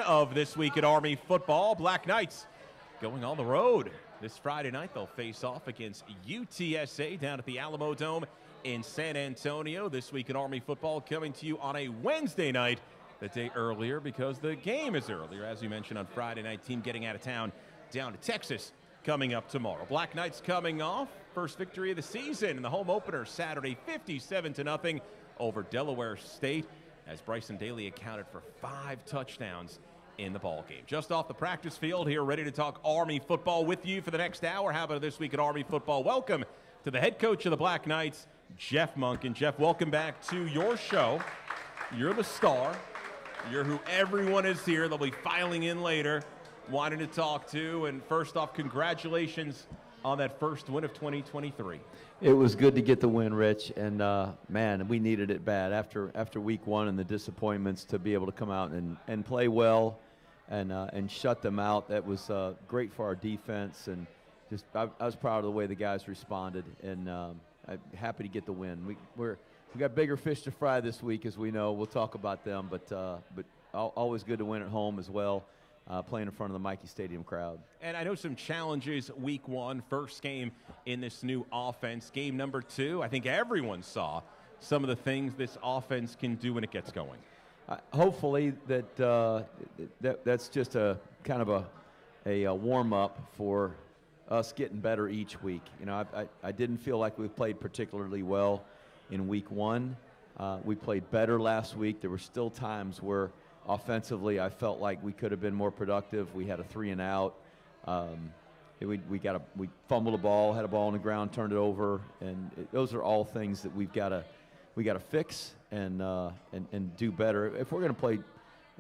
Of This Week at Army Football, Black Knights going on the road. This Friday night, they'll face off against UTSA down at the Alamo Dome in San Antonio. This Week at Army Football coming to you on a Wednesday night, the day earlier because the game is earlier. As you mentioned on Friday night, team getting out of town down to Texas coming up tomorrow. Black Knights coming off first victory of the season in the home opener Saturday, 57-0 over Delaware State, as Bryson Daly accounted for 5 touchdowns in the ball game. Just off the practice field here, ready to talk Army football with you for the next hour. How about This Week at Army Football? Welcome to the head coach of the Black Knights, Jeff Monken. Jeff, welcome back to your show. You're the star. You're who everyone is here. They'll be filing in later, wanting to talk to. And first off, congratulations on that first win of 2023. It was good to get the win, Rich, and man, we needed it bad after week one and the disappointments to be able to come out and play well and shut them out. That was great for our defense, and just I was proud of the way the guys responded, and I'm happy to get the win. We got bigger fish to fry this week, as we know. We'll talk about them, but always good to win at home as well. Playing in front of the Michie Stadium crowd. And I know some challenges week one, first game in this new offense. Game number 2, I think everyone saw some of the things this offense can do when it gets going. Hopefully that's just a kind of a warm-up for us getting better each week. You know, I didn't feel like we played particularly well in week one. We played better last week. There were still times where offensively, I felt like we could have been more productive. We had a 3 and out. We fumbled a ball, had a ball on the ground, turned it over, and those are all things that we got to fix and do better. If we're going to play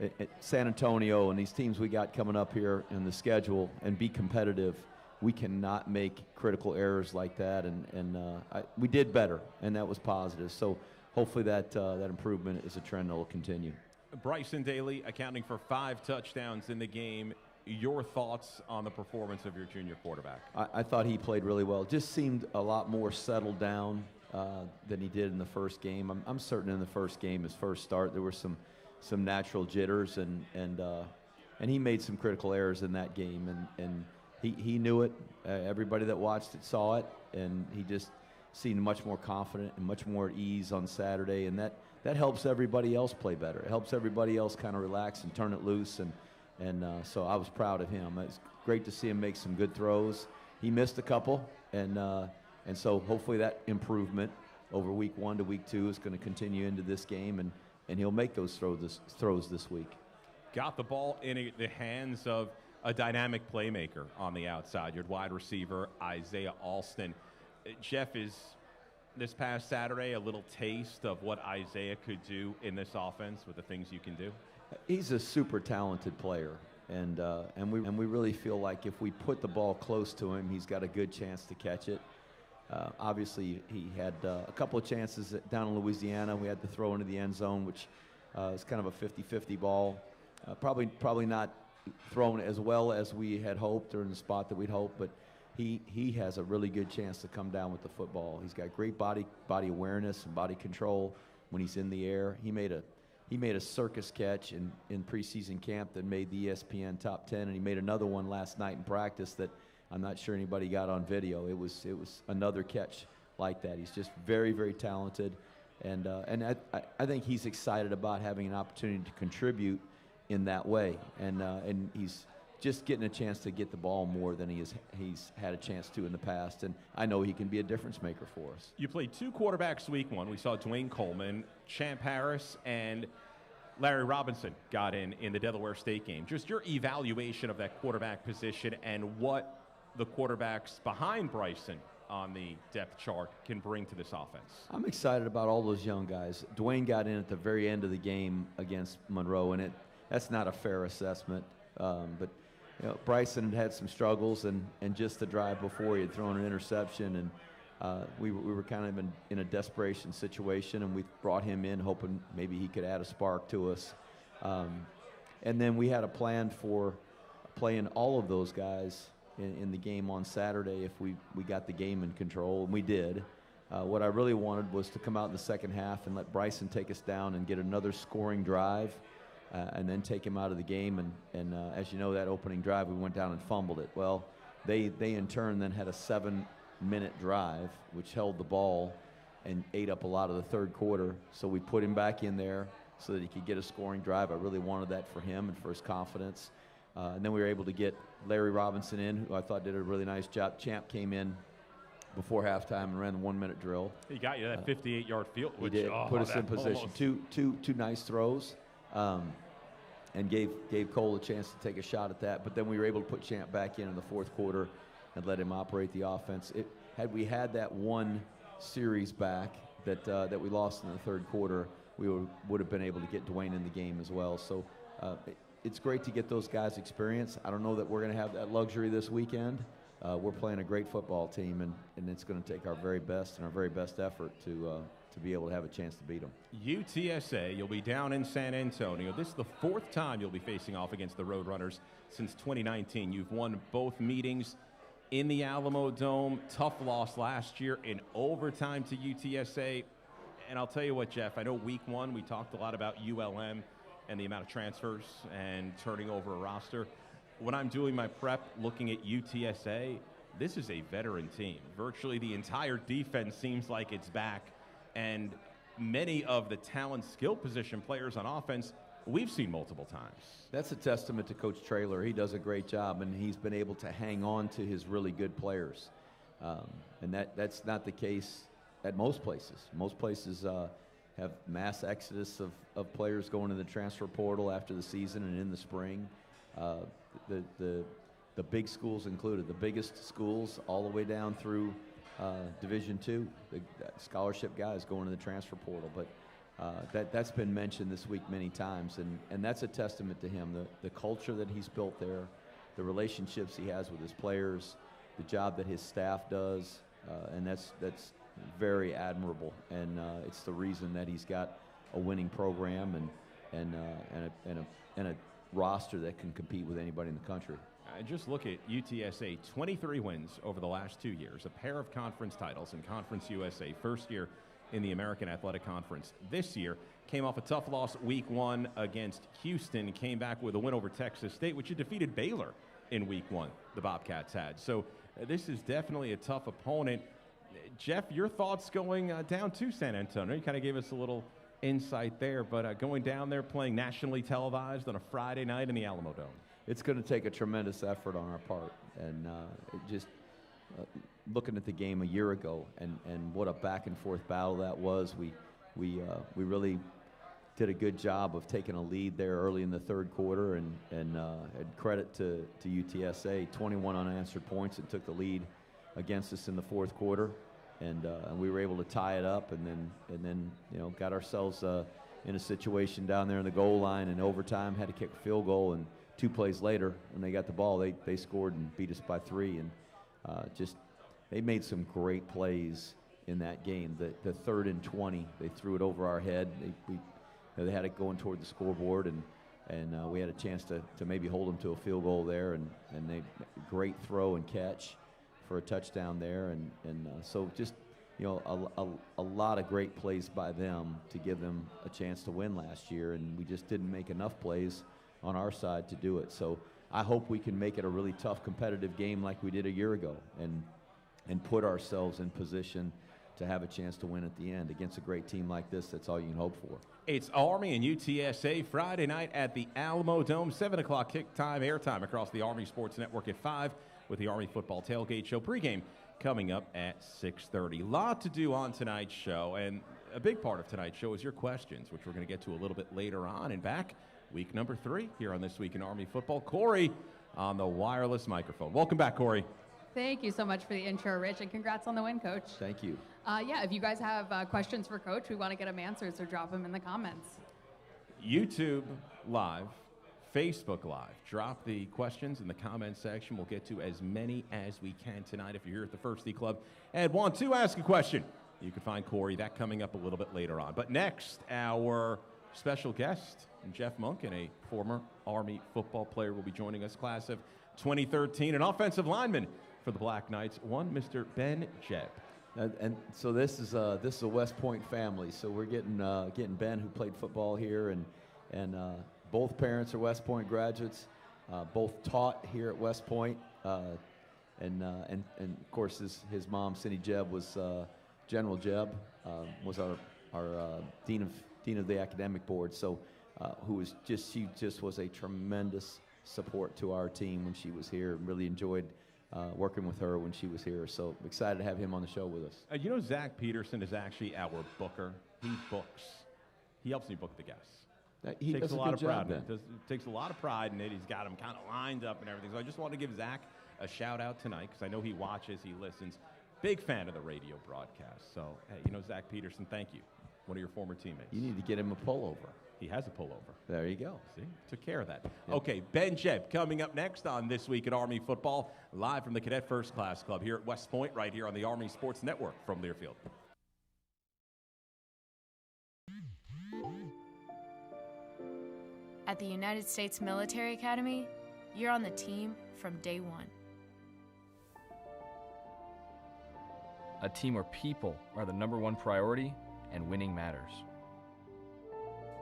at San Antonio and these teams we got coming up here in the schedule and be competitive, we cannot make critical errors like that. We did better, and that was positive. So hopefully that improvement is a trend that will continue. Bryson Daly accounting for 5 touchdowns in the game. Your thoughts on the performance of your junior quarterback? I thought he played really well. Just seemed a lot more settled down than he did in the first game. I'm certain in the first game, his first start, there were some natural jitters, and he made some critical errors in that game, and he knew it. Everybody that watched it saw it, and he just seemed much more confident and much more at ease on Saturday, and that helps everybody else play better. It helps everybody else kind of relax and turn it loose, and so I was proud of him. It's great to see him make some good throws. He missed a couple, and so hopefully that improvement over week 1 to week 2 is going to continue into this game, and he'll make those throws this week. Got the ball in the hands of a dynamic playmaker on the outside. Your wide receiver, Isaiah Alston. Jeff, is this past Saturday a little taste of what Isaiah could do in this offense with the things you can do? He's a super talented player, and we really feel like if we put the ball close to him, he's got a good chance to catch it. Obviously, he had a couple of chances down in Louisiana. We had to throw into the end zone, which is kind of a 50-50 ball. Probably not thrown as well as we had hoped or in the spot that we'd hoped, but he has a really good chance to come down with the football. He's got great body awareness and body control when he's in the air. He made a circus catch in preseason camp that made the ESPN top 10, and he made another one last night in practice that I'm not sure anybody got on video. It was another catch like that. He's just very, very talented, and I think he's excited about having an opportunity to contribute in that way, and he's just getting a chance to get the ball more than he's had a chance to in the past, and I know he can be a difference maker for us. You played 2 quarterbacks week 1. We saw Dwayne Coleman, Champ Harris, and Larry Robinson got in the Delaware State game. Just your evaluation of that quarterback position and what the quarterbacks behind Bryson on the depth chart can bring to this offense. I'm excited about all those young guys. Dwayne got in at the very end of the game against Monroe, and that's not a fair assessment, but you know, Bryson had some struggles, and just the drive before he had thrown an interception, and we were kind of in a desperation situation, and we brought him in hoping maybe he could add a spark to us. And then we had a plan for playing all of those guys in the game on Saturday if we got the game in control, and we did. What I really wanted was to come out in the second half and let Bryson take us down and get another scoring drive and then take him out of the game. And as you know, that opening drive, we went down and fumbled it. Well, they in turn then had a 7-minute drive, which held the ball and ate up a lot of the third quarter. So we put him back in there so that he could get a scoring drive. I really wanted that for him and for his confidence. And then we were able to get Larry Robinson in, who I thought did a really nice job. Champ came in before halftime and ran the 1-minute drill. He got you that 58-yard field. He did, put us in position. Two nice throws, and gave Cole a chance to take a shot at that. But then we were able to put Champ back in the fourth quarter and let him operate the offense. Had we had that one series back that we lost in the third quarter, we would have been able to get Dwayne in the game as well. So it's great to get those guys experience. I don't know that we're going to have that luxury this weekend. We're playing a great football team, and it's going to take our very best and our very best effort to be able to have a chance to beat them. UTSA, you'll be down in San Antonio. This is the fourth time you'll be facing off against the Roadrunners since 2019. You've won both meetings in the Alamo Dome. Tough loss last year in overtime to UTSA. And I'll tell you what, Jeff, I know week one we talked a lot about ULM and the amount of transfers and turning over a roster. When I'm doing my prep looking at UTSA, this is a veteran team. Virtually the entire defense seems like it's back, and many of the talent skill position players on offense we've seen multiple times. That's a testament to Coach Traylor. He does a great job, and he's been able to hang on to his really good players. And that's not the case at most places. Most places have mass exodus of players going to the transfer portal after the season and in the spring. The big schools included, the biggest schools all the way down through Division II, the scholarship guys going to the transfer portal. But that's been mentioned this week many times, and that's a testament to him. The culture that he's built there, the relationships he has with his players, the job that his staff does, and that's very admirable. And it's the reason that he's got a winning program and a roster that can compete with anybody in the country. Just look at UTSA, 23 wins over the last 2 years, a pair of conference titles in Conference USA, first year in the American Athletic Conference. This year came off a tough loss week one against Houston, came back with a win over Texas State, which had defeated Baylor in week one, the Bobcats had. So this is definitely a tough opponent. Jeff, your thoughts going down to San Antonio? You kind of gave us a little insight there, but going down there playing nationally televised on a Friday night in the Alamo Dome. It's going to take a tremendous effort on our part, and just looking at the game a year ago and what a back and forth battle that was. We really did a good job of taking a lead there early in the third quarter, and credit to UTSA, 21 unanswered points, and took the lead against us in the fourth quarter, and we were able to tie it up, and then got ourselves in a situation down there in the goal line in overtime, had to kick a field goal, and 2 plays later, when they got the ball, they scored and beat us by 3, and they made some great plays in that game. The 3rd and 20, they threw it over our head. They had it going toward the scoreboard, and we had a chance to maybe hold them to a field goal there, and they great throw and catch for a touchdown there, and so just a lot of great plays by them to give them a chance to win last year, and we just didn't make enough plays on our side to do it. So I hope we can make it a really tough competitive game like we did a year ago, and put ourselves in position to have a chance to win at the end. Against a great team like this, that's all you can hope for. It's Army and UTSA Friday night at the Alamo Dome, 7 o'clock kick time, airtime across the Army Sports Network at 5 with the Army Football Tailgate Show pregame coming up at 6:30. A lot to do on tonight's show, and a big part of tonight's show is your questions, which we're going to get to a little bit later on. And back, week number 3 here on This Week in Army Football. Corey on the wireless microphone. Welcome back, Corey. Thank you so much for the intro, Rich, and congrats on the win, Coach. Thank you. Yeah, if you guys have questions for Coach, we want to get them answered, so drop them in the comments. YouTube Live, Facebook Live. Drop the questions in the comment section. We'll get to as many as we can tonight. If you're here at the First Tee Club and want to ask a question, you can find Corey. That coming up a little bit later on. But next, our special guest, Jeff Monken, a former Army football player, will be joining us. Class of 2013, an offensive lineman for the Black Knights, one Mr. Ben Jebb. And so this is a West Point family. So we're getting Ben, who played football here, and Both parents are West Point graduates, both taught here at West Point, and of course his mom, Cindy Jebb, was General Jebb, was our dean of the academic board. So, she just was a tremendous support to our team when she was here. Really enjoyed working with her when she was here. So excited to have him on the show with us. You know, Zach Peterson is actually our booker. He books. He helps me book the guests. He takes does a lot of pride job, in it. Takes a lot of pride in it. He's got them kind of lined up and everything. So I just wanted to give Zach a shout out tonight because I know he watches, he listens. Big fan of the radio broadcast. So, hey, you know, Zach Peterson, thank you. One of your former teammates. You need to get him a pullover. He has a pullover. There you go. See, took care of that. Yep. Okay, Ben Jebb coming up next on This Week in Army Football, live from the Cadet First Class Club here at West Point, right here on the Army Sports Network from Learfield. At the United States Military Academy, you're on the team from day one. A team where people are the #1 priority and winning matters.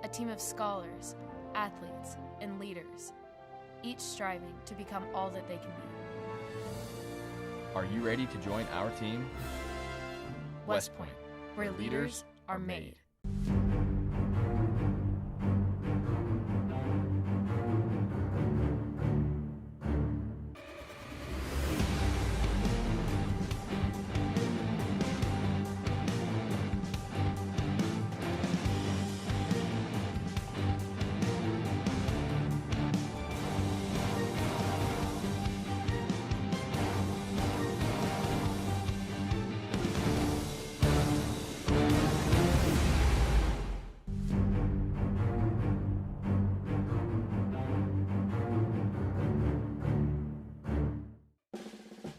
A team of scholars, athletes, and leaders, each striving to become all that they can be. Are you ready to join our team? West Point, where leaders are made.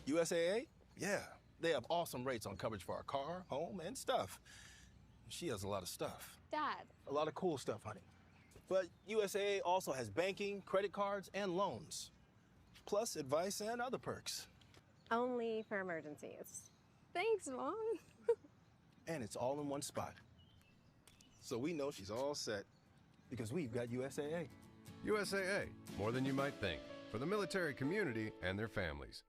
USAA? Yeah, they have awesome rates on coverage for our car, home, and stuff. She has a lot of stuff. Dad. A lot of cool stuff, honey. But USAA also has banking, credit cards, and loans. Plus advice and other perks. Only for emergencies. Thanks, Mom. And it's all in one spot. So we know she's all set because we've got USAA. USAA, more than you might think, for the military community and their families.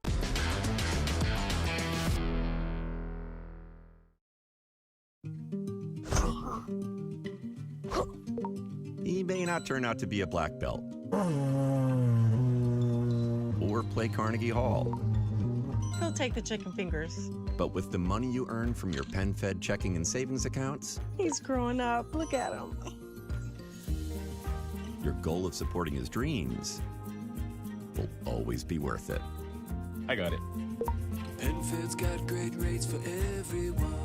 He may not turn out to be a black belt or play Carnegie Hall. He'll take the chicken fingers. But with the money you earn from your PenFed checking and savings accounts, He's growing up. Look at him. your goal of supporting his dreams will always be worth it. I got it. PenFed's got great rates for everyone.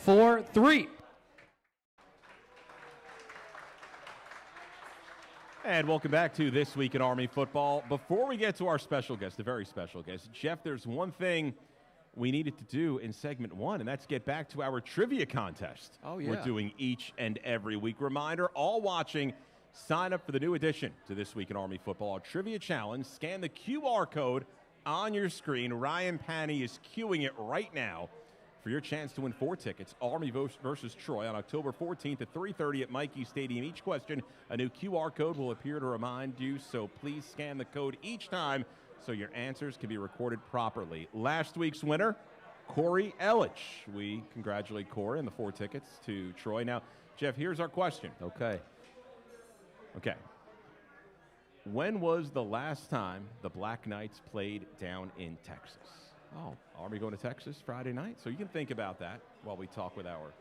4, 3. And welcome back to This Week in Army Football. Before we get to our special guest, a very special guest, Jeff, there's one thing we needed to do in segment 1, and that's get back to our trivia contest. Oh, yeah. We're doing each and every week. Reminder, all watching, sign up for the new addition to This Week in Army Football, our trivia challenge. Scan the QR code on your screen. Ryan Panny is queuing it right now for your chance to win 4 tickets. Army versus Troy on October 14th at 3:30 at Mikey Stadium. Each question, a new QR code will appear to remind you, so please scan the code each time so your answers can be recorded properly. Last week's winner, Corey Ellich. We congratulate Corey on the 4 tickets to Troy. Now, Jeff, here's our question. Okay. When was the last time the Black Knights played down in Texas? Oh, Army going to Texas Friday night? So you can think about that while we talk with our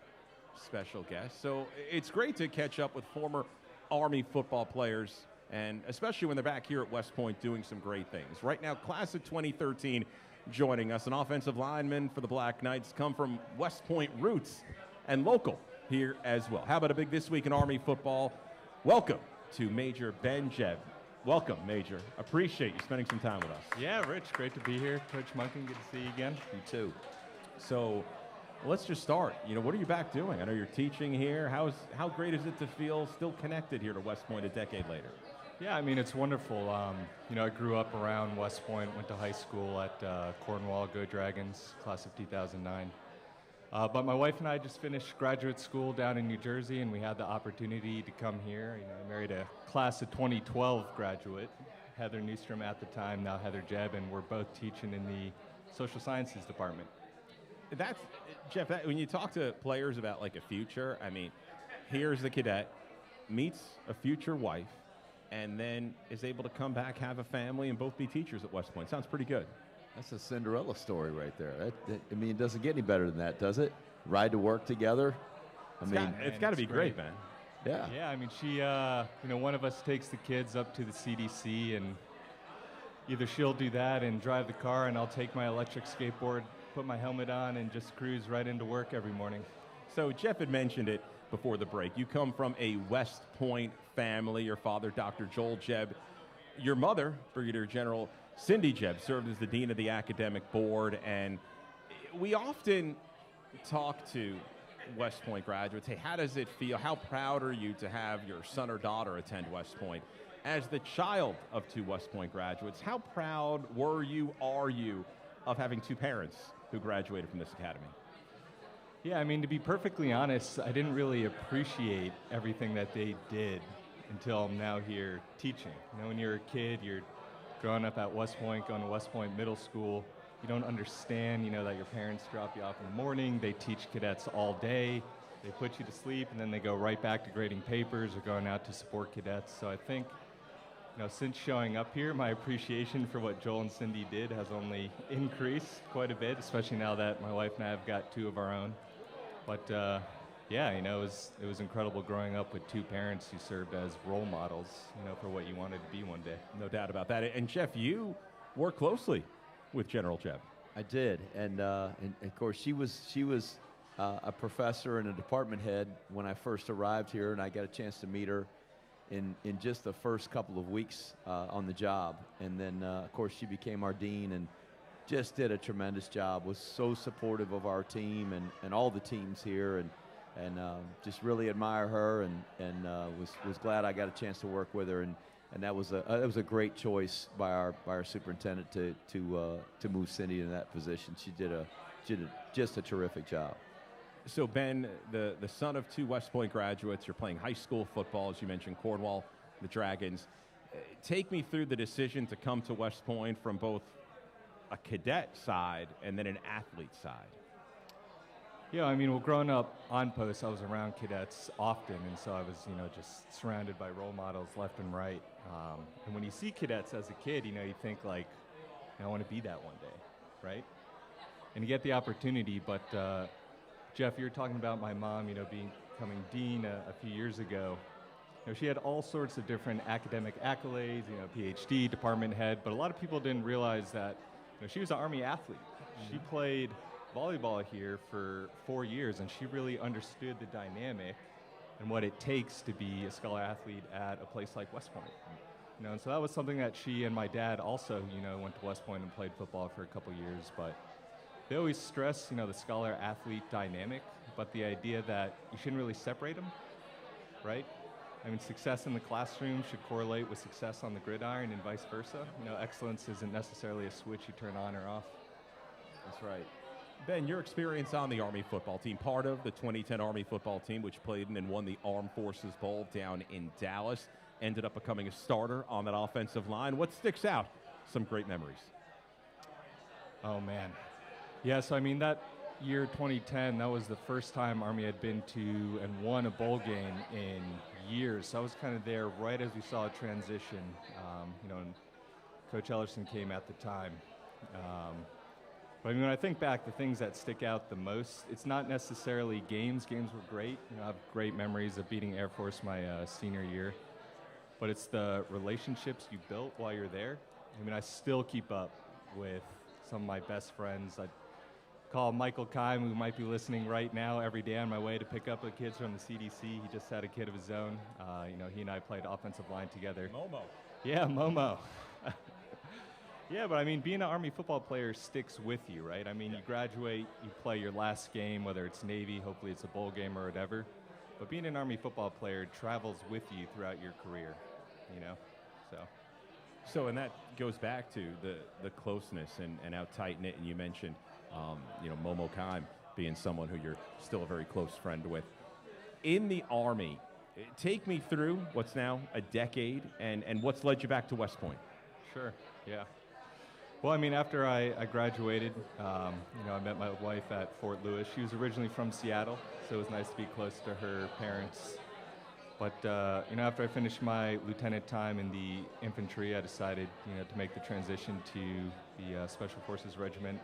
special guest. So it's great to catch up with former Army football players, and especially when they're back here at West Point doing some great things. Right now, class of 2013 joining us, an offensive lineman for the Black Knights, come from West Point roots and local here as well. How about a big This Week in Army Football? Welcome to Major Ben Jebb. Welcome, Major. Appreciate you spending some time with us. Yeah, Rich, great to be here. Coach Monken, good to see you again. You too. So let's just start. What are you back doing? I know you're teaching here. How great is it to feel still connected here to West Point a decade later? Yeah, I mean, it's wonderful. I grew up around West Point, went to high school at Cornwall, Go Dragons, class of 2009. But my wife and I just finished graduate school down in New Jersey, and we had the opportunity to come here. I married a class of 2012 graduate, Heather Newstrom at the time, now Heather Jebb, and we're both teaching in the social sciences department. Jeff, when you talk to players about like a future, I mean, here's the cadet, meets a future wife, and then is able to come back, have a family, and both be teachers at West Point. Sounds pretty good. That's a Cinderella story right there. It doesn't get any better than that, does it? Ride to work together. It's got to be great, man. Yeah. Yeah, I mean, she, one of us takes the kids up to the CDC, and either she'll do that and drive the car, and I'll take my electric skateboard, put my helmet on, and just cruise right into work every morning. So Jeff had mentioned it before the break. You come from a West Point family. Your father, Dr. Joel Jebb. Your mother, Brigadier General Cindy Jebb, served as the dean of the academic board, and we often talk to West Point graduates. Hey, how does it feel? How proud are you to have your son or daughter attend West Point? As the child of 2 West Point graduates, how proud are you of having 2 parents who graduated from this academy? Yeah, I mean, to be perfectly honest, I didn't really appreciate everything that they did until I'm now here teaching. When you're a kid, you're growing up at West Point, going to West Point Middle School, you don't understand, that your parents drop you off in the morning, they teach cadets all day, they put you to sleep, and then they go right back to grading papers or going out to support cadets. So I think, since showing up here, my appreciation for what Joel and Cindy did has only increased quite a bit, especially now that my wife and I have got 2 of our own. But it was incredible growing up with 2 parents who served as role models, for what you wanted to be one day. No doubt about that. And Jeff, you work closely with General Jebb. I did, and of course she was a professor and a department head when I first arrived here, and I got a chance to meet her in just the first couple of weeks on the job, and then of course she became our dean and just did a tremendous job. Was so supportive of our team and all the teams here, and just really admire her, and was glad I got a chance to work with her, and that was a great choice by our superintendent to move Cindy into that position. She did just a terrific job. So Ben, the son of 2 West Point graduates, you're playing high school football, as you mentioned, Cornwall, the Dragons. Take me through the decision to come to West Point from both a cadet side and then an athlete side. Yeah, I mean, growing up on post, I was around cadets often, and so I was, just surrounded by role models left and right. And when you see cadets as a kid, you think like, I want to be that one day, right? And you get the opportunity, but Jeff, you were talking about my mom, becoming dean a few years ago. She had all sorts of different academic accolades, PhD, department head, but a lot of people didn't realize that she was an Army athlete. She played volleyball here for 4 years, and she really understood the dynamic and what it takes to be a scholar athlete at a place like West Point. You know, and so that was something that she and my dad also, you know, went to West Point and played football for a couple years, but they always stress, you know, the scholar athlete dynamic, but the idea that you shouldn't really separate them, right? I mean, success in the classroom should correlate with success on the gridiron and vice versa. You know, excellence isn't necessarily a switch you turn on or off. That's right. Ben, your experience on the Army football team, part of the 2010 Army football team, which played in and won the Armed Forces Bowl down in Dallas, ended up becoming a starter on that offensive line. What sticks out? Some great memories. Oh, man. Yeah, so I mean, that year 2010, that was the first time Army had been to and won a bowl game in years. So I was kind of there right as we saw a transition, you know, and Coach Ellerson came at the time. But I mean, when I think back, the things that stick out the most, it's not necessarily games. Games were great. You know, I have great memories of beating Air Force my senior year. But it's the relationships you built while you're there. I mean, I still keep up with some of my best friends. I call Michael Kime, who might be listening right now, every day on my way to pick up the kids from the CDC. He just had a kid of his own. You know, he and I played offensive line together. Momo. Yeah, Momo. Yeah, but I mean, being an Army football player sticks with you, right? I mean, you graduate, you play your last game, whether it's Navy, hopefully it's a bowl game or whatever. But being an Army football player travels with you throughout your career, you know? So, and that goes back to the closeness and how tight-knit, and you mentioned, you know, Momo Kime being someone who you're still a very close friend with. In the Army, take me through what's now a decade and what's led you back to West Point. Sure, yeah. Well, I mean, after I graduated, you know, I met my wife at Fort Lewis. She was originally from Seattle, so it was nice to be close to her parents. But, you know, after I finished my lieutenant time in the infantry, I decided, you know, to make the transition to the Special Forces Regiment.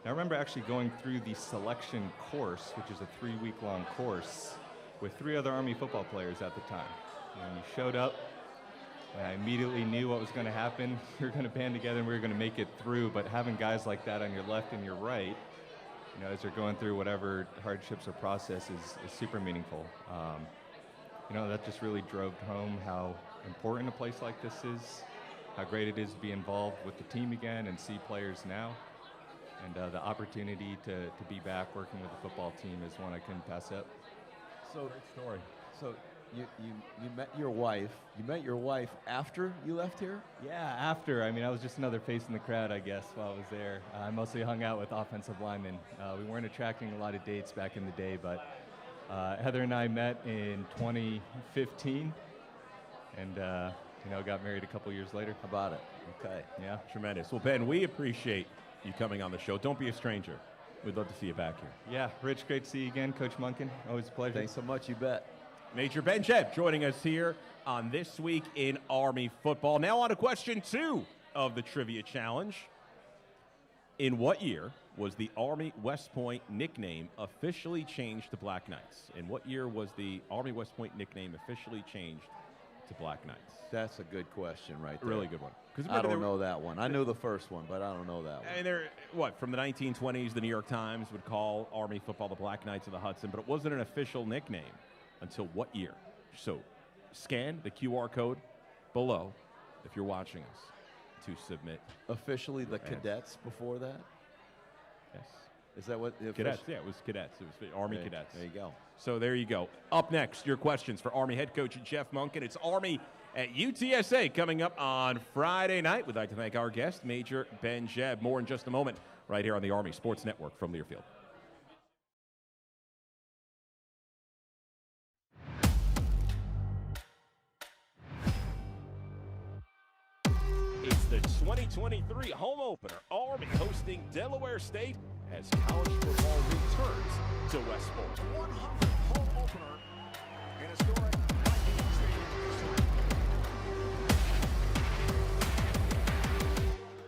And I remember actually going through the selection course, which is a 3-week-long course, with 3 other Army football players at the time. You know, you showed up, and I immediately knew what was going to happen. We were going to band together and we were going to make it through, but having guys like that on your left and your right, you know, as they're going through whatever hardships or process is super meaningful. You know, that just really drove home how important a place like this is, how great it is to be involved with the team again and see players now. And the opportunity to be back working with the football team is one I couldn't pass up. So, great story. So you met your wife. You met your wife after you left here? Yeah, after. I mean, I was just another face in the crowd, I guess, while I was there. I mostly hung out with offensive linemen. We weren't attracting a lot of dates back in the day, but Heather and I met in 2015 and, you know, got married a couple years later. How about it? Okay. Yeah, tremendous. Well, Ben, we appreciate you coming on the show. Don't be a stranger. We'd love to see you back here. Yeah, Rich, great to see you again. Coach Monken, always a pleasure. Thanks so much, you bet. Major Ben Jebb joining us here on This Week in Army Football. Now on to question 2 of the Trivia Challenge. In what year was the Army West Point nickname officially changed to Black Knights? In what year was the Army West Point nickname officially changed to Black Knights? That's a good question right there. Really good one. I don't know that one. I knew the first one, but I don't know that one. And they're, what, from the 1920s, the New York Times would call Army football the Black Knights of the Hudson, but it wasn't an official nickname until what year? So scan the QR code below if you're watching us to submit. Officially the cadets before that? Yes. Is that what? Cadets, yeah, it was cadets. It was Army cadets. There you go. So there you go. Up next, your questions for Army head coach Jeff Monken. It's Army at UTSA coming up on Friday night. We'd like to thank our guest, Major Ben Jebb. More in just a moment, right here on the Army Sports Network from Learfield. It's the 2023 home opener. Army hosting Delaware State as college football returns to West Point. 100th home opener in historic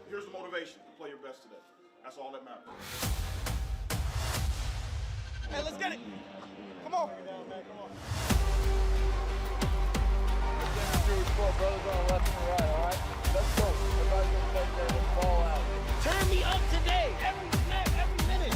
Here's the motivation to play your best today. That's all that matters. Hey, let's get it. Come on. Come on. Brothers on the left and the right, all right? Let's go. Everybody's going to take their ball out. Turn me up today. Every snap, every minute.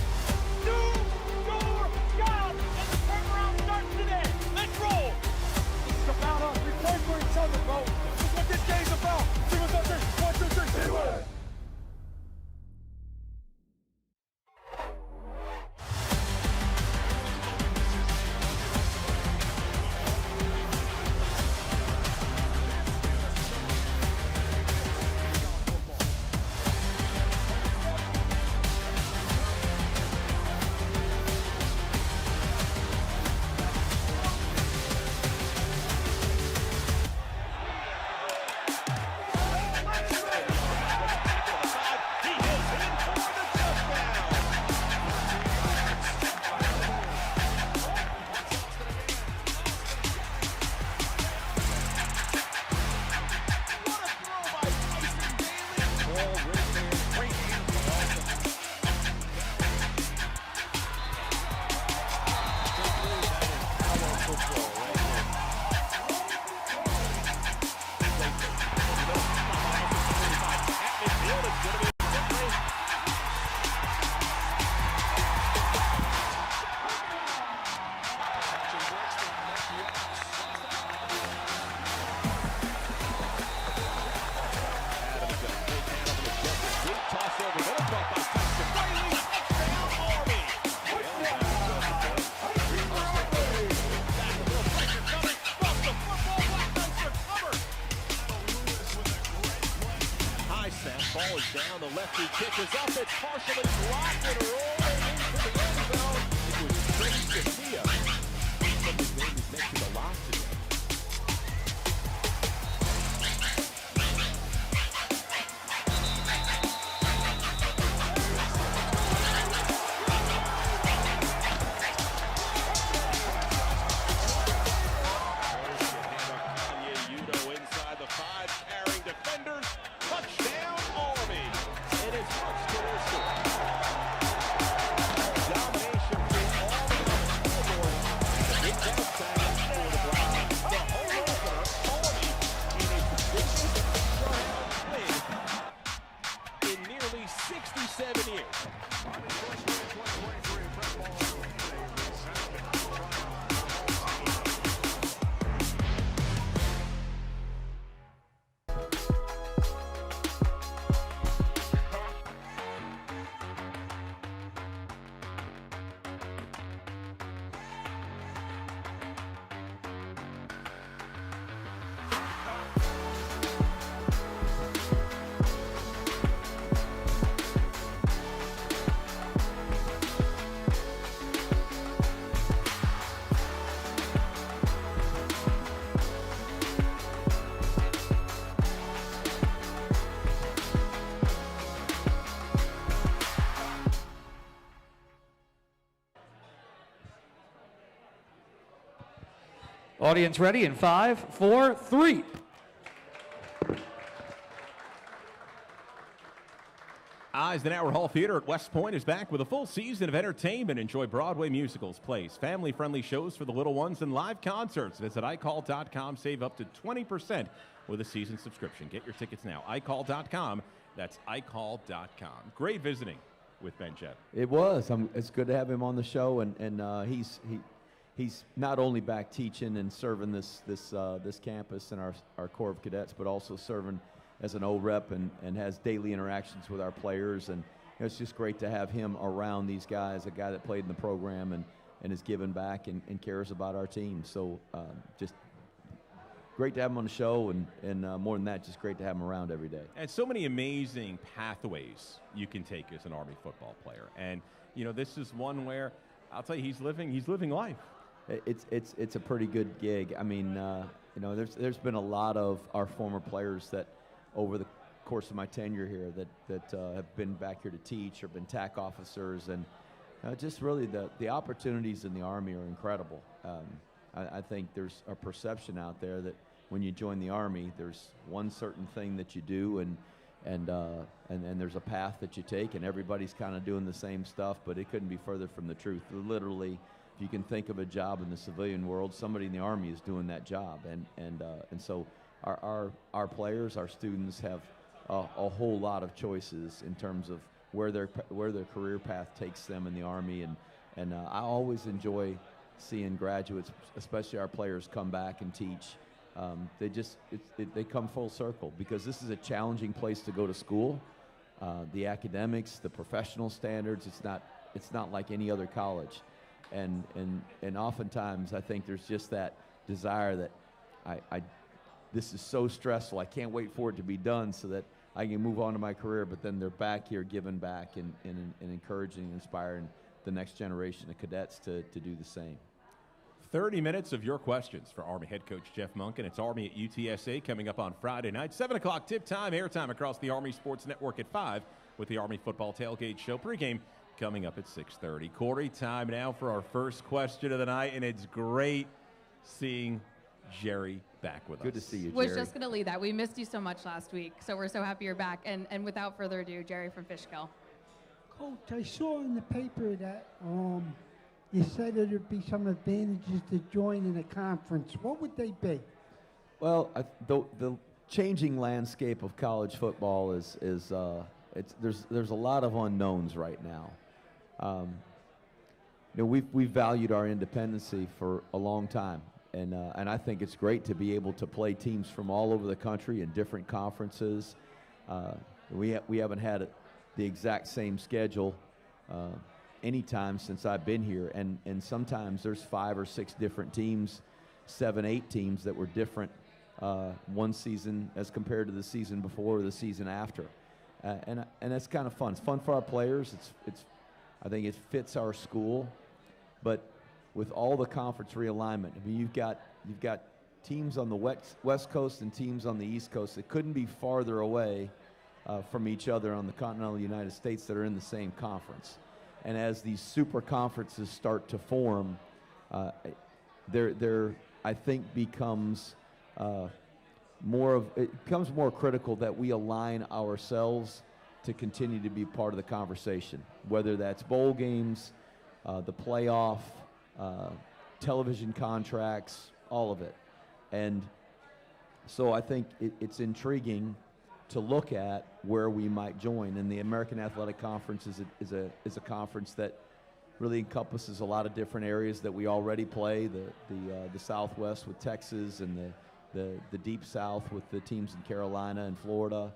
ball is down. The lefty kick is up. It's partially blocked and rolling into the end zone. It was Trey Sophia. Some of his name is next to the lock today. Audience ready in 5, 4, 3. Eisenhower Hall Theater at West Point is back with a full season of entertainment. Enjoy Broadway musicals, plays, family-friendly shows for the little ones, and live concerts. Visit iCall.com. Save up to 20% with a season subscription. Get your tickets now. iCall.com. That's iCall.com. Great visiting with Ben Jett. It was. It's good to have him on the show, and he's not only back teaching and serving this campus and our Corps of Cadets, but also serving as an old rep and has daily interactions with our players. And it's just great to have him around these guys, a guy that played in the program and has given back and cares about our team. So just great to have him on the show, and more than that, just great to have him around every day. And so many amazing pathways you can take as an Army football player. And, this is one where I'll tell you, he's living life. It's a pretty good gig. I mean, there's been a lot of our former players that over the course of my tenure here that have been back here to teach or been TAC officers, and just really the opportunities in the Army are incredible. I think there's a perception out there that when you join the Army, there's one certain thing that you do, and there's a path that you take, and everybody's kind of doing the same stuff, but it couldn't be further from the truth. Literally, if you can think of a job in the civilian world, somebody in the Army is doing that job, and so our players, our students have a whole lot of choices in terms of where their career path takes them in the Army, and I always enjoy seeing graduates, especially our players, come back and teach. They come full circle because this is a challenging place to go to school. The academics, the professional standards, it's not like any other college. And oftentimes I think there's just that desire that this is so stressful, I can't wait for it to be done so that I can move on to my career, but then they're back here giving back and encouraging and inspiring the next generation of cadets to do the same. 30 minutes of your questions for Army head coach Jeff Monken. It's Army at UTSA coming up on Friday night. 7 o'clock tip time, airtime across the Army Sports Network at 5 with the Army Football Tailgate Show. Pregame coming up at 6:30. Corey, time now for our first question of the night, and it's great seeing Jerry back with us. Good to see you, Jerry. Was just going to lead that. We missed you so much last week, so we're so happy you're back. And without further ado, Jerry from Fishkill. Coach, I saw in the paper that you said that there'd be some advantages to joining a conference. What would they be? Well, the changing landscape of college football there's a lot of unknowns right now. We've valued our independency for a long time, and I think it's great to be able to play teams from all over the country in different conferences. We haven't had the exact same schedule any time since I've been here, and sometimes there's 5 or 6 different teams, 7, 8 teams that were different one season as compared to the season before or the season after. and that's kind of fun. It's fun for our players. I think it fits our school, but with all the conference realignment, I mean, you've got teams on the West Coast and teams on the East Coast that couldn't be farther away from each other on the continental United States that are in the same conference. And as these super conferences start to form, there I think becomes more critical that we align ourselves to continue to be part of the conversation, whether that's bowl games, the playoff, television contracts, all of it. And so I think it's intriguing to look at where we might join. And the American Athletic Conference is a conference that really encompasses a lot of different areas that we already play. The Southwest with Texas, and the Deep South with the teams in Carolina and Florida.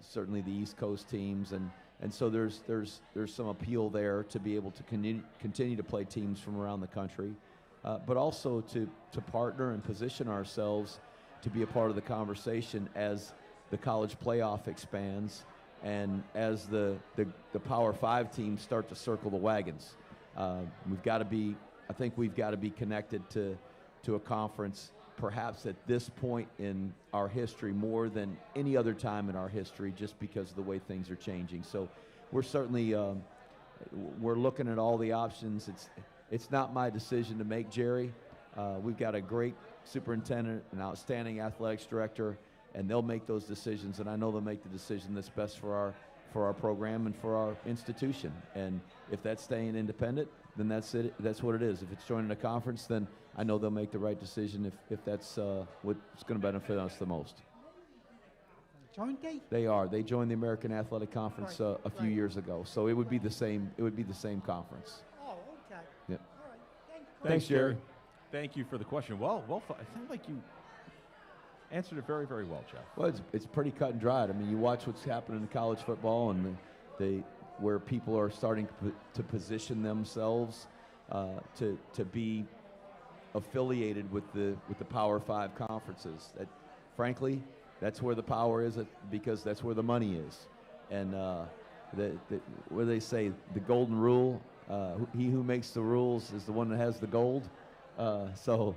Certainly the East Coast teams, and so there's some appeal there to be able to continue to play teams from around the country, but also to partner and position ourselves to be a part of the conversation as the college playoff expands and as the Power 5 teams start to circle the wagons. I think we've got to be connected to a conference perhaps at this point in our history more than any other time in our history, just because of the way things are changing. So we're certainly we're looking at all the options. It's not my decision to make, Jerry. We've got a great superintendent, an outstanding athletics director, and they'll make those decisions, and I know they'll make the decision that's best for our program and for our institution. And if that's staying independent, then that's it. That's what it is. If it's joining a conference, then I know they'll make the right decision if that's what's going to benefit us the most. Joined they? They are. They joined the American Athletic Conference a few years ago, so it would be the same. It would be the same conference. Oh, okay. Yep. All right. Thanks, Jerry. Thank you for the question. Well, it sounds like you answered it very, very well, Jeff. Well, it's pretty cut and dried. I mean, you watch what's happening in college football, and where people are starting to position themselves to be affiliated with the Power 5 conferences. That, frankly, that's where the power is, because that's where the money is. And where they say the golden rule, he who makes the rules is the one that has the gold. So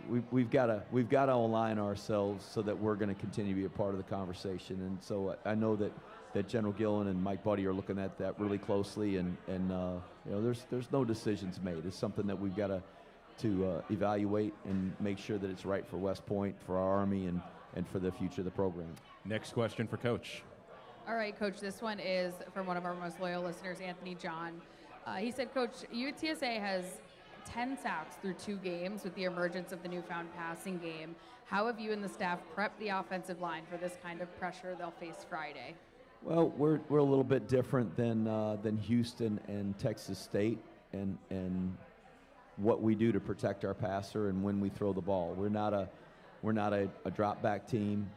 we've got to align ourselves so that we're going to continue to be a part of the conversation. And so I know that General Gillen and Mike Buddy are looking at that really closely, and there's no decisions made. It's something that we've got to evaluate and make sure that it's right for West Point, for our Army, and for the future of the program. Next question for Coach. All right, Coach, this one is from one of our most loyal listeners, Anthony John. He said, Coach, UTSA has 10 sacks through 2 games with the emergence of the newfound passing game. How have you and the staff prepped the offensive line for this kind of pressure they'll face Friday? Well, we're a little bit different than Houston and Texas State, and what we do to protect our passer and when we throw the ball. We're not a drop back team.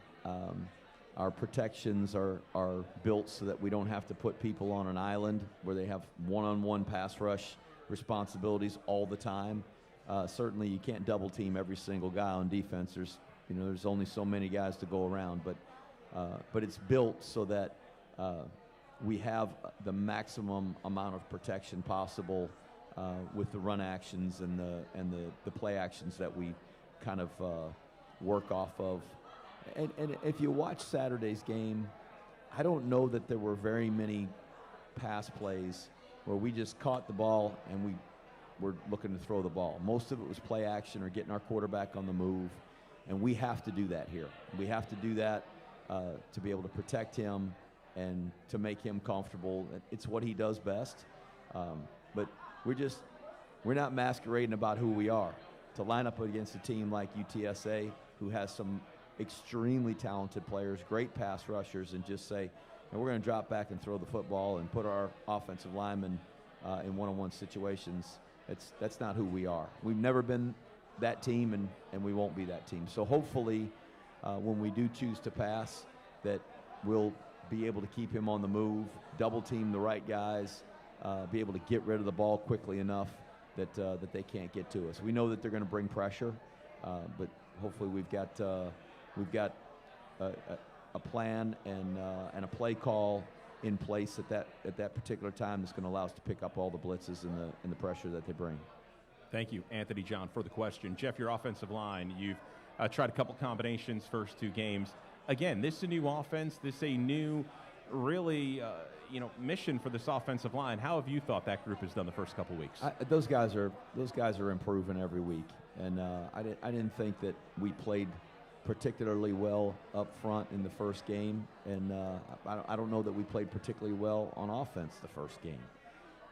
Our protections are built so that we don't have to put people on an island where they have one-on-one pass rush responsibilities all the time. Certainly you can't double team every single guy on defense. There's only so many guys to go around, but it's built so that we have the maximum amount of protection possible with the run actions and the play actions that we kind of work off of. And if you watch Saturday's game, I don't know that there were very many pass plays where we just caught the ball and we were looking to throw the ball. Most of it was play action or getting our quarterback on the move, and we have to do that here. We have to do that to be able to protect him and to make him comfortable. It's what he does best. But we're not masquerading about who we are. To line up against a team like UTSA, who has some extremely talented players, great pass rushers, and just say, we're going to drop back and throw the football and put our offensive linemen in one-on-one situations. That's not who we are. We've never been that team, and we won't be that team. So hopefully when we do choose to pass, that we'll be able to keep him on the move, double team the right guys, be able to get rid of the ball quickly enough that they can't get to us. We know that they're going to bring pressure, but hopefully we've got a plan and a play call in place at that particular time that's going to allow us to pick up all the blitzes and the pressure that they bring. Thank you, Anthony John, for the question. Jeff, your offensive line, you've tried a couple combinations first 2 games. Again, this is a new offense. This is a new, really, mission for this offensive line. How have you thought that group has done the first couple weeks? Those guys are improving every week, and I didn't think that we played particularly well up front in the first game, and I don't know that we played particularly well on offense the first game.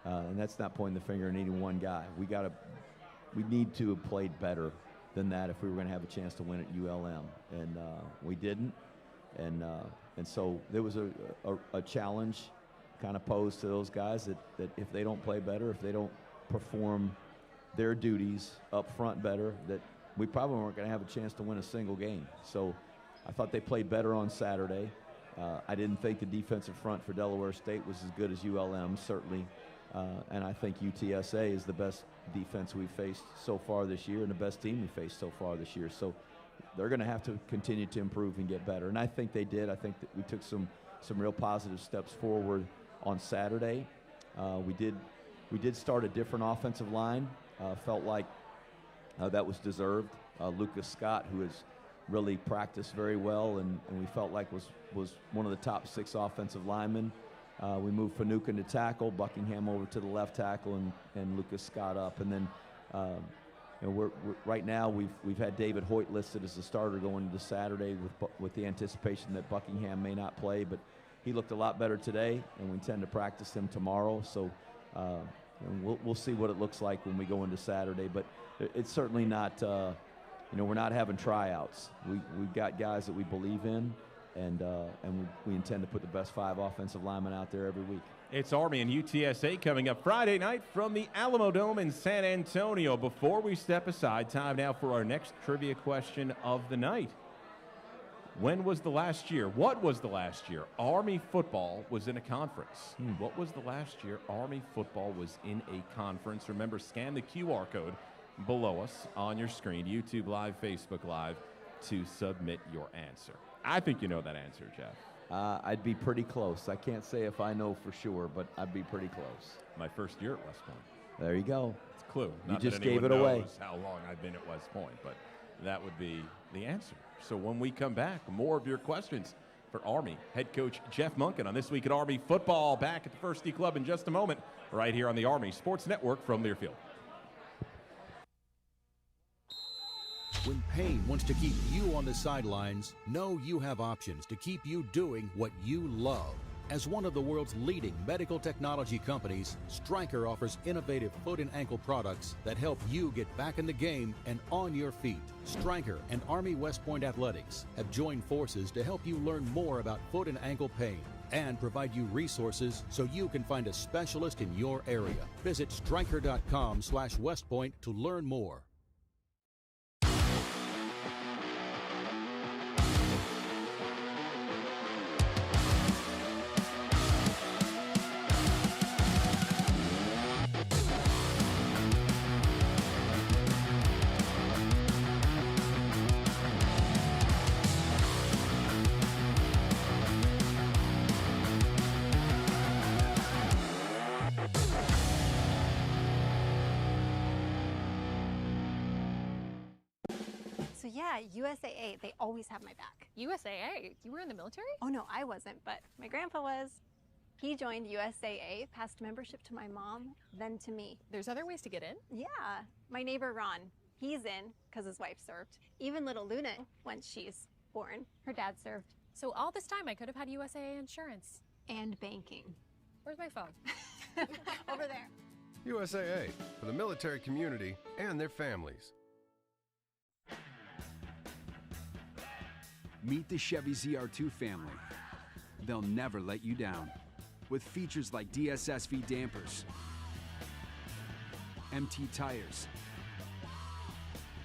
And that's not pointing the finger at any one guy. We need to have played better than that if we were going to have a chance to win at ULM, and we didn't. And so there was a challenge kind of posed to those guys that if they don't play better, if they don't perform their duties up front better, that we probably weren't going to have a chance to win a single game. So I thought they played better on Saturday. I didn't think the defensive front for Delaware State was as good as ULM, certainly. And I think UTSA is the best defense we've faced so far this year and the best team we faced so far this year. So they're going to have to continue to improve and get better. And I think they did. I think that we took some real positive steps forward on Saturday. We did start a different offensive line. Felt like that was deserved. Lucas Scott, who has really practiced very well and we felt like was one of the top 6 offensive linemen. We moved Finucane to tackle, Buckingham over to the left tackle, and Lucas Scott up. And then we're right now we've had David Hoyt listed as the starter going into Saturday with the anticipation that Buckingham may not play, but he looked a lot better today, and we intend to practice him tomorrow. So we'll see what it looks like when we go into Saturday. But it's certainly not, we're not having tryouts. We've got guys that we believe in, and we intend to put the best 5 offensive linemen out there every week. It's Army and UTSA coming up Friday night from the Alamo Dome in San Antonio. Before we step aside, time now for our next trivia question of the night. When was the last year? What was the last year Army football was in a conference? What was the last year Army football was in a conference? Remember, scan the QR code below us on your screen, YouTube Live, Facebook Live, to submit your answer. I think you know that answer, Jeff. I'd be pretty close. I can't say if I know for sure, but I'd be pretty close. My first year at West Point. There you go. It's a clue. You Not just that anyone gave it away. knows how long I've been at West Point, but that would be the answer. So when we come back, more of your questions for Army head coach Jeff Monken on This Week at Army Football. Back at the First Tee Club in just a moment, right here on the Army Sports Network from Learfield. When pain wants to keep you on the sidelines, know you have options to keep you doing what you love. As one of the world's leading medical technology companies, Stryker offers innovative foot and ankle products that help you get back in the game and on your feet. Stryker and Army West Point Athletics have joined forces to help you learn more about foot and ankle pain and provide you resources so you can find a specialist in your area. Visit Stryker.com/Westpoint to learn more. So yeah, USAA, they always have my back. USAA? You were in the military? Oh no, I wasn't, but my grandpa was. He joined USAA, passed membership to my mom, then to me. There's other ways to get in? Yeah. My neighbor Ron, he's in because his wife served. Even little Luna, once she's born, her dad served. So all this time I could have had USAA insurance. And banking. Where's my phone? Over there. USAA, for the military community and their families. Meet the Chevy ZR2 family. They'll never let you down. With features like DSSV dampers, MT tires,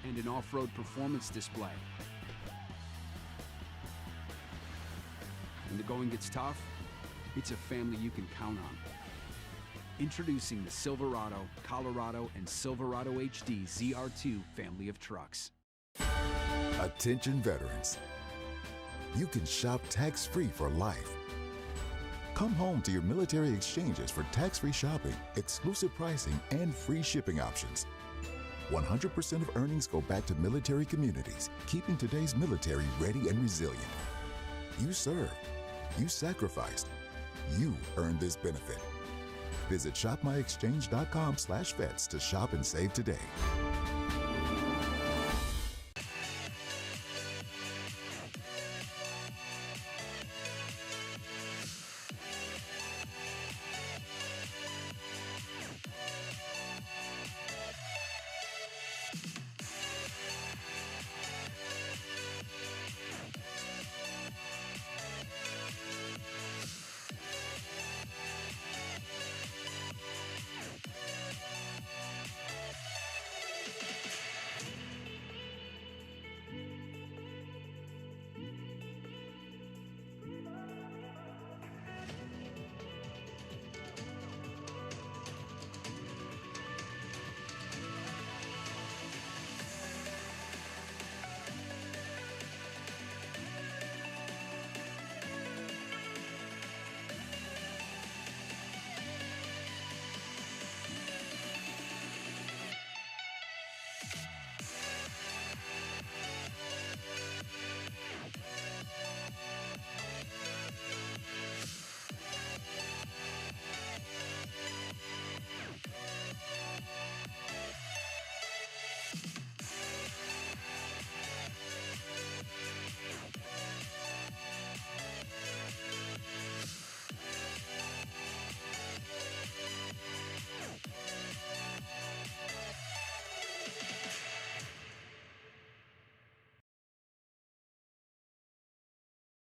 and an off-road performance display. When the going gets tough, it's a family you can count on. Introducing the Silverado, Colorado, and Silverado HD ZR2 family of trucks. Attention veterans. you can shop tax-free for life. Come home to your military exchanges for tax-free shopping, exclusive pricing, and free shipping options. 100% of earnings go back to military communities, keeping today's military ready and resilient. You served. You sacrificed. You earned this benefit. Visit shopmyexchange.com/vets to shop and save today.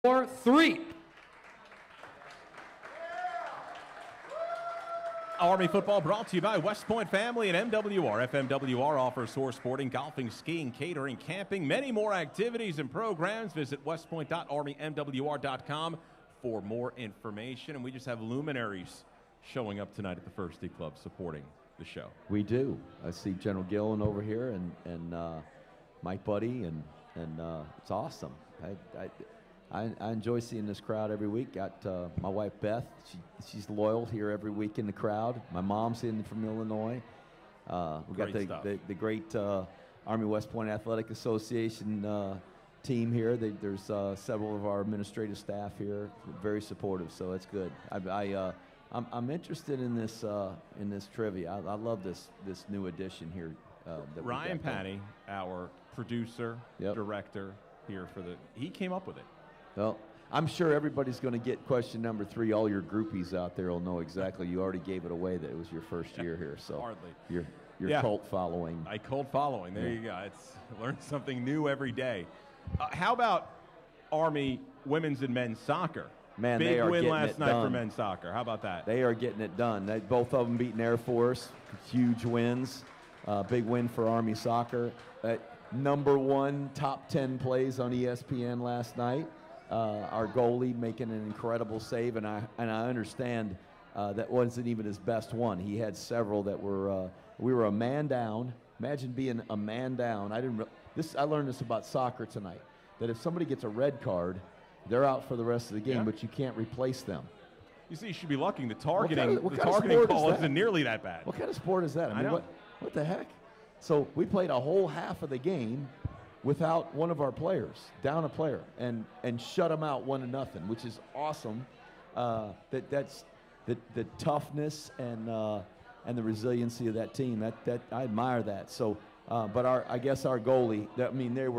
Or 3. Army football brought to you by West Point Family and MWR. FMWR offers horse sporting, golfing, skiing, catering, camping, many more activities and programs. Visit westpoint.armymwr.com for more information. And we just have luminaries showing up tonight at the First Tee Club supporting the show. We do. I see General Gillen over here and Mike Buddy, and it's awesome. I enjoy seeing this crowd every week. Got my wife Beth. She's loyal here every week in the crowd. My mom's in from Illinois. We got the great Army West Point Athletic Association team here. There's several of our administrative staff here, very supportive. So it's good. I'm interested in this trivia. I love this new addition here. That Ryan Patty, our producer, director here he came up with it. Well, I'm sure everybody's going to get question number 3. All your groupies out there will know exactly. You already gave it away that it was your first year here. So hardly. Your cult following. Cult following. There you go. Learn something new every day. How about Army women's and men's soccer? Man, Big they are win getting last it night done. for men's soccer. How about that? They are getting it done. Both of them beating Air Force. Huge wins. Big win for Army soccer. Number 1 top 10 plays on ESPN last night. Our goalie making an incredible save, and I understand that wasn't even his best one. He had several that were. We were a man down. Imagine being a man down. I learned this about soccer tonight. That if somebody gets a red card, they're out for the rest of the game, but you can't replace them. You see, you should be lucky. The targeting sport call is that? isn't nearly that bad. What kind of sport is that? I know. What the heck? So we played a whole half of the game without one of our players, down a player, and shut them out 1-0, which is awesome. That's the toughness and the resiliency of that team. That I admire that. So, but I guess our goalie. There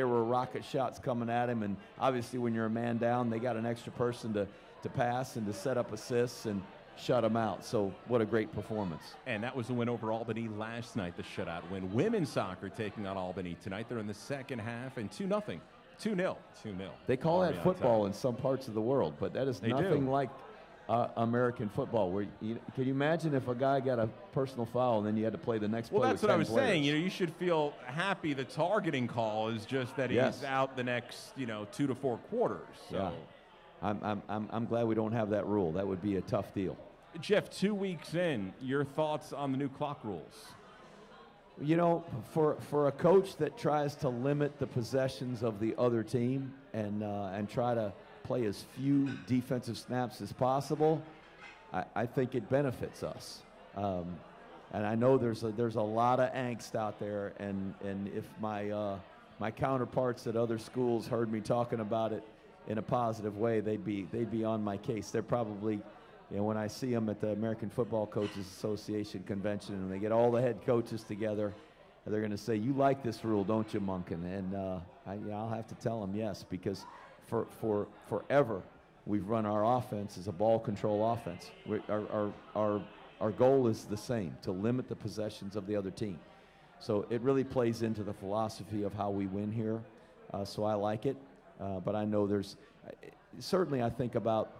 were rocket shots coming at him, and obviously when you're a man down, they got an extra person to pass and to set up assists and shut them out. So what a great performance. And that was a win over Albany last night, the shutout win. Women's soccer taking on Albany tonight. They're in the second half, and 2-0. 2-0. They call that football in some parts of the world, but that is nothing like American football. Can you imagine if a guy got a personal foul and then you had to play the next play? Well, that's what I was saying. You should feel happy. The targeting call is just that he's out the next 2 to 4 quarters. So. Yeah. I'm glad we don't have that rule. That would be a tough deal. Jeff, 2 weeks in, your thoughts on the new clock rules? You know, for a coach that tries to limit the possessions of the other team and try to play as few defensive snaps as possible, I think it benefits us. And I know there's a lot of angst out there, and if my counterparts at other schools heard me talking about it in a positive way, they'd be on my case. They're probably, when I see them at the American Football Coaches Association convention and they get all the head coaches together, they're going to say, "You like this rule, don't you, Monken?" And I'll have to tell them yes, because for forever we've run our offense as a ball control offense. Our goal is the same, to limit the possessions of the other team. So it really plays into the philosophy of how we win here. So I like it, but I know certainly I think about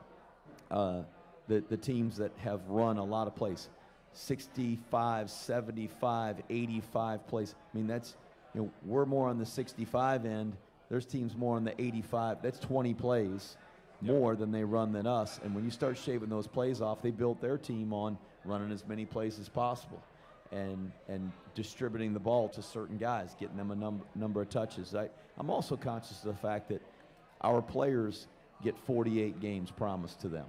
the teams that have run a lot of plays, 65, 75, 85 plays. I mean, that's, we're more on the 65 end. There's teams more on the 85. That's 20 plays more than they run than us. And when you start shaving those plays off, they built their team on running as many plays as possible and distributing the ball to certain guys, getting them a number of touches. I'm also conscious of the fact that our players get 48 games promised to them.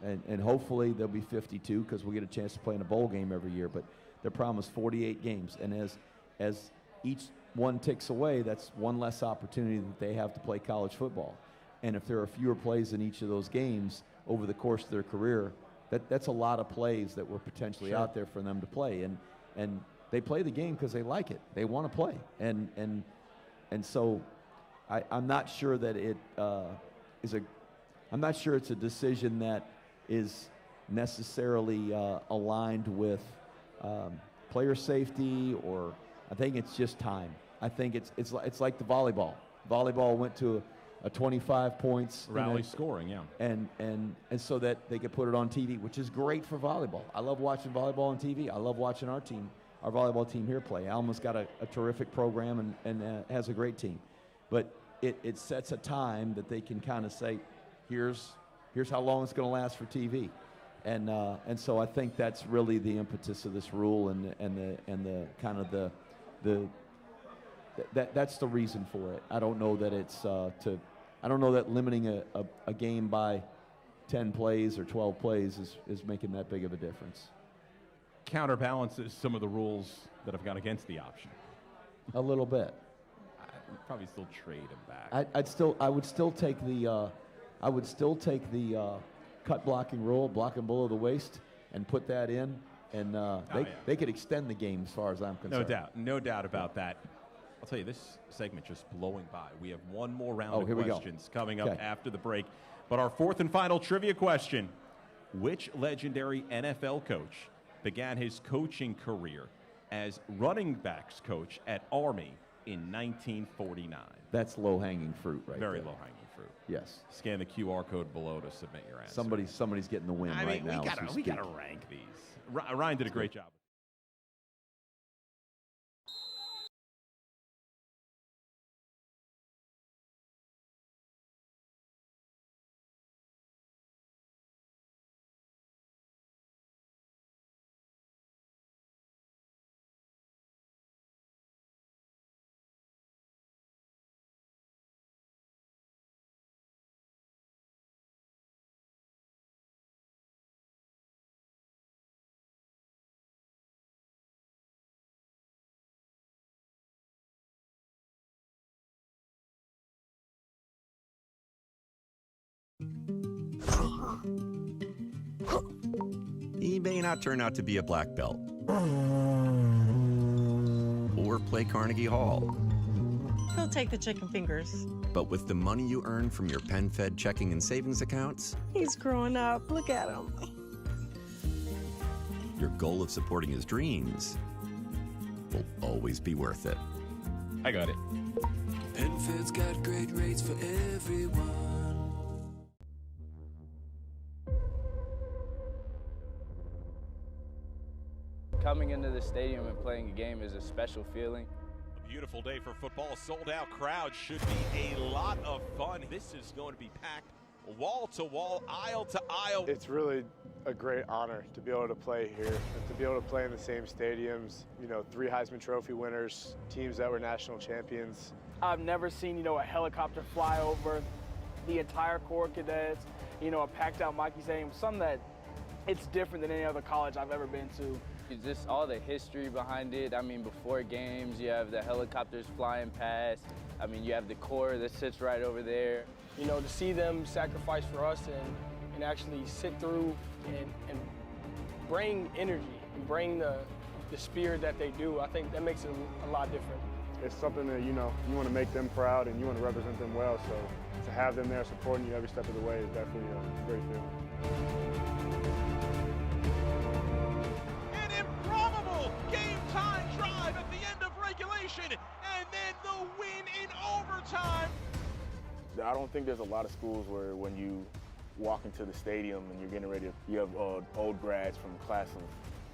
And hopefully there'll be 52 because we get a chance to play in a bowl game every year. But they're promised 48 games. And as each one ticks away, that's one less opportunity that they have to play college football. And if there are fewer plays in each of those games over the course of their career, that's a lot of plays that were potentially out there for them to play. And they play the game because they like it. They want to play. And so I'm not sure that I'm not sure it's a decision that is necessarily aligned with player safety, or I think it's just time. I think it's like the volleyball. Volleyball went to a 25 points rally scoring, yeah, and so that they could put it on TV, which is great for volleyball. I love watching volleyball on TV. I love watching our volleyball team here play. Alma's got a terrific program and has a great team, but it sets a time that they can kind of say, here's how long it's going to last for TV, and so I think that's really the impetus of this rule and the kind of that's the reason for it. I don't know that it's I don't know that limiting a game by 10 plays or 12 plays is making that big of a difference. Counterbalances some of the rules that have gone against the option. A little bit. I'd probably still trade them back. I would still take the cut blocking rule, blocking below the waist, and put that in, and they could extend the game as far as I'm concerned. No doubt about that. I'll tell you, this segment just blowing by. We have one more round of here questions coming up Okay. after the break. But our fourth and final trivia question: which legendary NFL coach began his coaching career as running backs coach at Army in 1949? That's low-hanging fruit, right? Very there. low-hanging fruit. Yes. Scan the QR code below to submit your answer. Somebody's getting the win right now. We gotta rank these. Ryan did a great job. He may not turn out to be a black belt or play Carnegie Hall, He'll take the chicken fingers. but with the money you earn from your PenFed checking and savings accounts, He's growing up. Look at him. your goal of supporting his dreams will always be worth it. I got it. PenFed's got great rates for everyone. Coming into the stadium and playing a game is a special feeling. A beautiful day for football. A sold-out crowd should be a lot of fun. This is going to be packed wall to wall, aisle to aisle. It's really a great honor to be able to play here and to be able to play in the same stadiums. You know, 3 Heisman Trophy winners, teams that were national champions. I've never seen, you know, a helicopter fly over the entire Corps of Cadets, you know, a packed out Mikey Stadium, something that it's different than any other college I've ever been to. It's just all the history behind it. I mean, before games, you have the helicopters flying past. I mean, you have the Corps that sits right over there. You know, to see them sacrifice for us and actually sit through and bring energy and bring the spirit that they do, I think that makes it a lot different. It's something that, you know, you want to make them proud and you want to represent them well, so to have them there supporting you every step of the way is definitely a great feeling. An improbable game-time drive at the end of regulation, and then the win in overtime. I don't think there's a lot of schools where when you walk into the stadium and you're getting ready to, you have old grads from class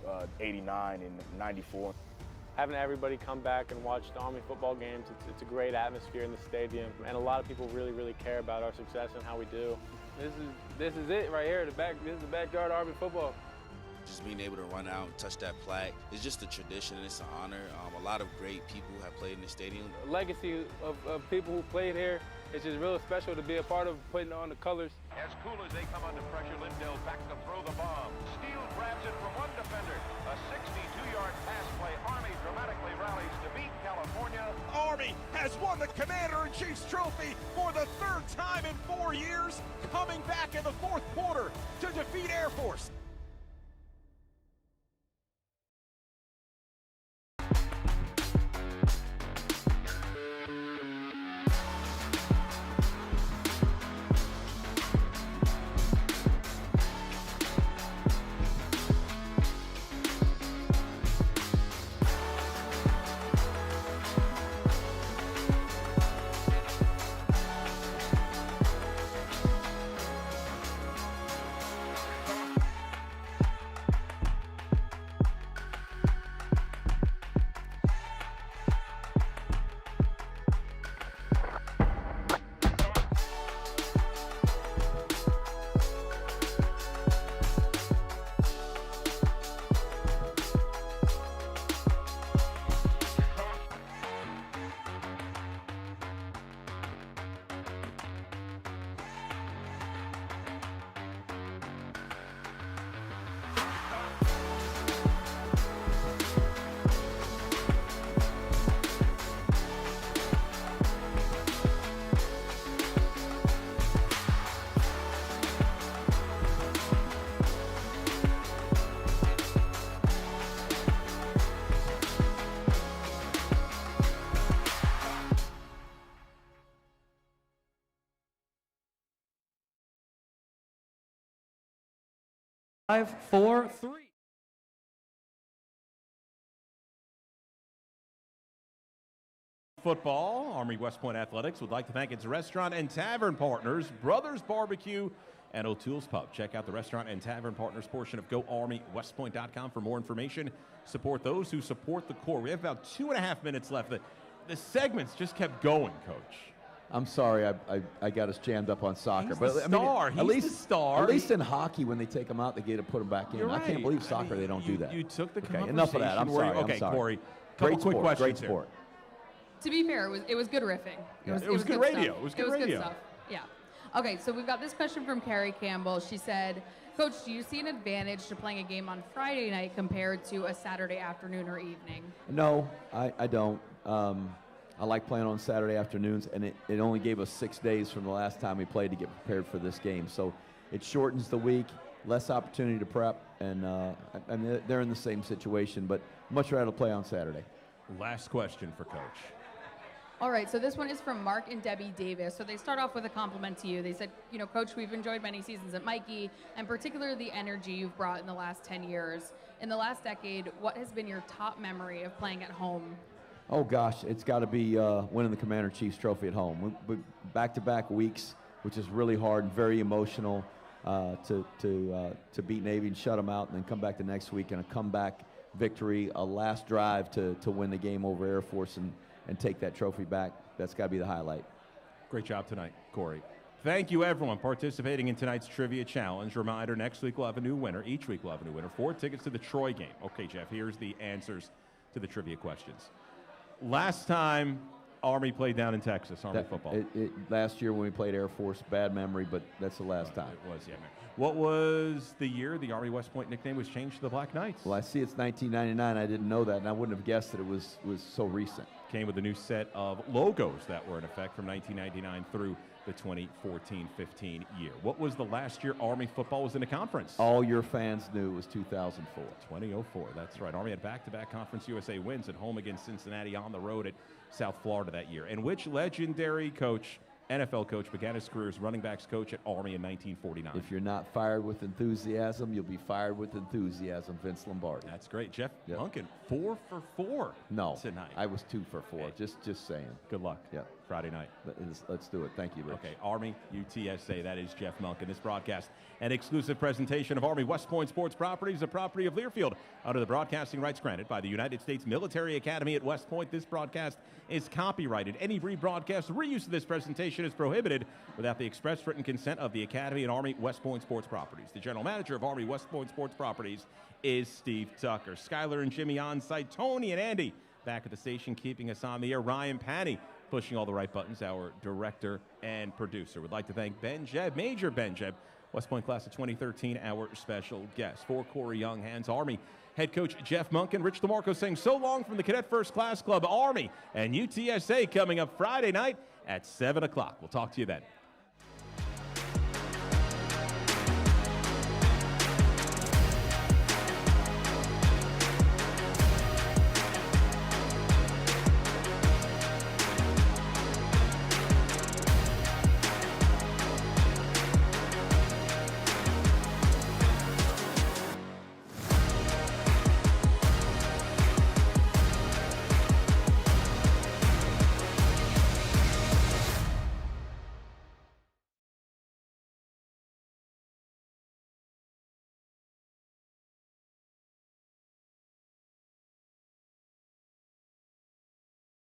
of 89 and 94. Having everybody come back and watch the Army football games, it's a great atmosphere in the stadium, and a lot of people really, really care about our success and how we do. This is it right here, this is the backyard Army football. Just being able to run out and touch that flag, it's just a tradition and it's an honor. A lot of great people have played in the stadium. The legacy of people who played here, it's just real special to be a part of putting on the colors. As cool as they come under pressure, Lindell back to throw the bomb. Steele grabs it from one defender. A 62-yard pass play. Army dramatically rallies to beat California. Army has won the Commander-in-Chief's trophy for the 3rd time in 4 years, coming back in the 4th quarter to defeat Air Force. Five, four, three. Football, Army West Point Athletics would like to thank its restaurant and tavern partners, Brothers Barbecue and O'Toole's Pub. Check out the restaurant and tavern partners portion of GoArmyWestPoint.com for more information. Support those who support the Corps. We have about 2.5 minutes left. The segments just kept going, Coach. I'm sorry, I got us jammed up on soccer. He's but the star. He's the star. At least in hockey, when they take them out, they get to put them back in. You're I can't right. believe soccer, they don't do that. You took the okay, enough of that. I'm sorry. Okay, I'm sorry. Corey, Great quick sport. questions Great sport. To be fair, it was good riffing. It was good radio. Stuff. It was good radio. Good stuff. Yeah. Okay, so we've got this question from Carrie Campbell. She said, Coach, do you see an advantage to playing a game on Friday night compared to a Saturday afternoon or evening? No, I don't. I like playing on Saturday afternoons, and it only gave us 6 days from the last time we played to get prepared for this game. So it shortens the week, less opportunity to prep, and they're in the same situation, but much rather play on Saturday. Last question for Coach. All right, so this one is from Mark and Debbie Davis. So they start off with a compliment to you. They said, Coach, we've enjoyed many seasons at Mikey, and particularly the energy you've brought in the last 10 years. In the last decade, what has been your top memory of playing at home? Oh, gosh, it's got to be winning the Commander-in-Chief's trophy at home. We back-to-back weeks, which is really hard and very emotional to beat Navy and shut them out, and then come back the next week and a comeback victory, a last drive to win the game over Air Force and take that trophy back. That's got to be the highlight. Great job tonight, Corey. Thank you, everyone, participating in tonight's trivia challenge. Reminder, next week we'll have a new winner. Each week we'll have a new winner. 4 tickets to the Troy game. Okay, Jeff, here's the answers to the trivia questions. Last time Army played down in Texas, Army football. Last year when we played Air Force, bad memory, but that's the last time. It was, yeah. What was the year the Army West Point nickname was changed to the Black Knights? Well, I see it's 1999. I didn't know that, and I wouldn't have guessed that it was so recent. Came with a new set of logos that were in effect from 1999 through the 2014-15 year. What was the last year Army football was in a conference? All your fans knew it was 2004. 2004, that's right. Army had back-to-back Conference USA wins at home against Cincinnati, on the road at South Florida that year. And which legendary coach, NFL coach, began his career as running backs coach at Army in 1949? If you're not fired with enthusiasm, you'll be fired with enthusiasm, Vince Lombardi. That's great. Jeff Monken, 4 for 4 tonight. I was 2 for 4, just saying. Good luck. Yeah. Friday night. Let's do it. Thank you, Rich. Okay, Army, UTSA, that is Jeff Monken. This broadcast, an exclusive presentation of Army West Point Sports Properties, a property of Learfield, under the broadcasting rights granted by the United States Military Academy at West Point. This broadcast is copyrighted. Any rebroadcast, reuse of this presentation is prohibited without the express written consent of the Academy and Army West Point Sports Properties. The general manager of Army West Point Sports Properties is Steve Tucker. Skylar and Jimmy on site. Tony and Andy back at the station keeping us on the air. Ryan Panny pushing all the right buttons, our director and producer. We'd like to thank Ben Jebb, Major Ben Jebb, West Point class of 2013, our special guest. For Corey Young, Hands Army head coach Jeff Monken, Rich DeMarco saying so long from the Cadet First Class Club. Army and UTSA coming up Friday night at 7 o'clock. We'll talk to you then.